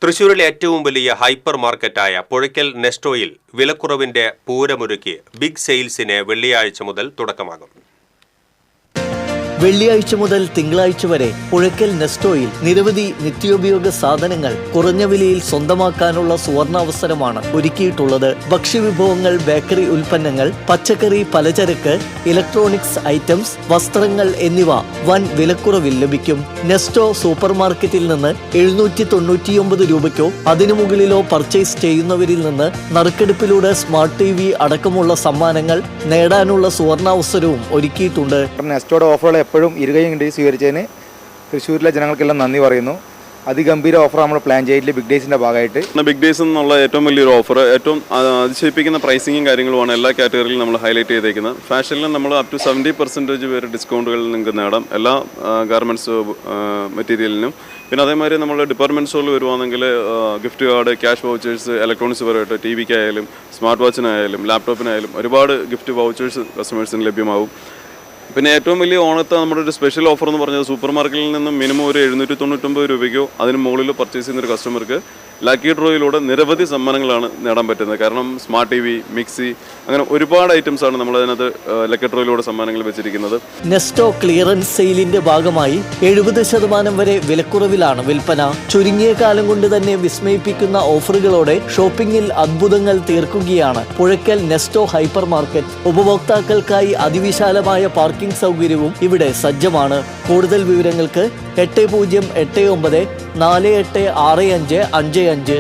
തൃശൂരിലെ ഏറ്റവും വലിയ ഹൈപ്പർ മാർക്കറ്റായ പുഴയ്ക്കൽ നെസ്റ്റോയിൽ വിലക്കുറവിന്റെ പൂരമൊരുക്കി ബിഗ് സെയിൽസിന് വെള്ളിയാഴ്ച മുതൽ തുടക്കമാകും. വെള്ളിയാഴ്ച മുതൽ തിങ്കളാഴ്ച വരെ പുഴയ്ക്കൽ നെസ്റ്റോയിൽ നിരവധി നിത്യോപയോഗ സാധനങ്ങൾ കുറഞ്ഞ വിലയിൽ സ്വന്തമാക്കാനുള്ള സുവർണാവസരമാണ് ഒരുക്കിയിട്ടുള്ളത്. ഭക്ഷ്യവിഭവങ്ങൾ, ബേക്കറി ഉൽപ്പന്നങ്ങൾ, പച്ചക്കറി, പലചരക്ക്, ഇലക്ട്രോണിക്സ് ഐറ്റംസ്, വസ്ത്രങ്ങൾ എന്നിവ വൻ വിലക്കുറവിൽ ലഭിക്കും. നെസ്റ്റോ സൂപ്പർ മാർക്കറ്റിൽ നിന്ന് 799 രൂപയ്ക്കോ അതിനു മുകളിലോ പർച്ചേസ് ചെയ്യുന്നവരിൽ നിന്ന് നറുക്കെടുപ്പിലൂടെ സ്മാർട്ട് TV അടക്കമുള്ള സമ്മാനങ്ങൾ നേടാനുള്ള സുവർണാവസരവും ഒരുക്കിയിട്ടുണ്ട്. നെസ്റ്റോയുടെ ഓഫറുകൾ എപ്പോഴും ഇരുകൈയും കണ്ടി സ്വീകരിച്ചതിന് തൃശ്ശൂരിലെ ജനങ്ങൾക്കെല്ലാം നന്ദി പറയുന്നു. അതിഗംഭീര ഓഫർ നമ്മൾ പ്ലാൻ ചെയ്തിട്ടില്ല ബിഗ് ഡേയ്സിന്റെ ഭാഗമായിട്ട്. ബിഗ് ഡേയ്സ് എന്നുള്ള ഏറ്റവും വലിയൊരു ഓഫർ, ഏറ്റവും അതിശയിപ്പിക്കുന്ന പ്രൈസിങ്ങും കാര്യങ്ങളുമാണ് എല്ലാ കാറ്റഗറിയിലും നമ്മൾ ഹൈലൈറ്റ് ചെയ്തേക്കുന്നത്. ഫാഷനിലും നമ്മൾ അപ് ടു 70% വരെ ഡിസ്കൗണ്ടുകൾ നിങ്ങൾക്ക് നേടാം എല്ലാ ഗാർമെൻറ്റ്സ് മെറ്റീരിയലിനും. പിന്നെ അതേമാതിരി നമ്മൾ ഡിപ്പാർട്ട്മെൻറ്റ് സ്റ്റോറിൽ വരുവാണെങ്കിൽ gift card, cash vouchers, electronics പരമായിട്ട് TV-ക്കായാലും സ്മാർട്ട് വാച്ചിനായാലും ലാപ്ടോപ്പിനായാലും ഒരുപാട് ഗിഫ്റ്റ് വൗച്ചേഴ്സ് കസ്റ്റമേഴ്സിന് ലഭ്യമാവും. പിന്നെ ഏറ്റവും വലിയ ഓണത്തെ നമ്മുടെ ഒരു സ്പെഷ്യൽ ഓഫർ എന്ന് പറഞ്ഞത് സൂപ്പർ മാർക്കറ്റിൽ നിന്നും മിനിമം ഒരു 799 രൂപയ്ക്കോ അതിന് മുകളിൽ പർച്ചേസ് ചെയ്യുന്നൊരു കസ്റ്റമർക്ക് ലക്കി ഡ്രോയിലൂടെ നിരവധി സമ്മാനങ്ങളാണ് നേടാൻ പറ്റുന്നത്. കാരണം സ്മാർട്ട് TV, മിക്സി, അങ്ങനെ ഒരുപാട് ഐറ്റംസ് ആണ് നമ്മൾ അതിനകത്ത് ലക്കി ഡ്രോയിലൂടെ സമ്മാനങ്ങൾ വെച്ചിരിക്കുന്നത്. നെസ്റ്റോ ക്ലിയറൻസ് സെയിലിന്റെ ഭാഗമായി 70% വരെ വിലക്കുറവിലാണ് വിൽപ്പന. ചുരുങ്ങിയ കാലം കൊണ്ട് തന്നെ വിസ്മയിപ്പിക്കുന്ന ഓഫറുകളോടെ ഷോപ്പിംഗിൽ അത്ഭുതങ്ങൾ തീർക്കുകയാണ് പുഴയ്ക്കൽ നെസ്റ്റോ ഹൈപ്പർ മാർക്കറ്റ്. ഉപഭോക്താക്കൾക്കായി അതിവിശാലമായ പാർക്കിംഗ് സൗകര്യവും ഇവിടെ സജ്ജമാണ്. കൂടുതൽ വിവരങ്ങൾക്ക് 8089 486555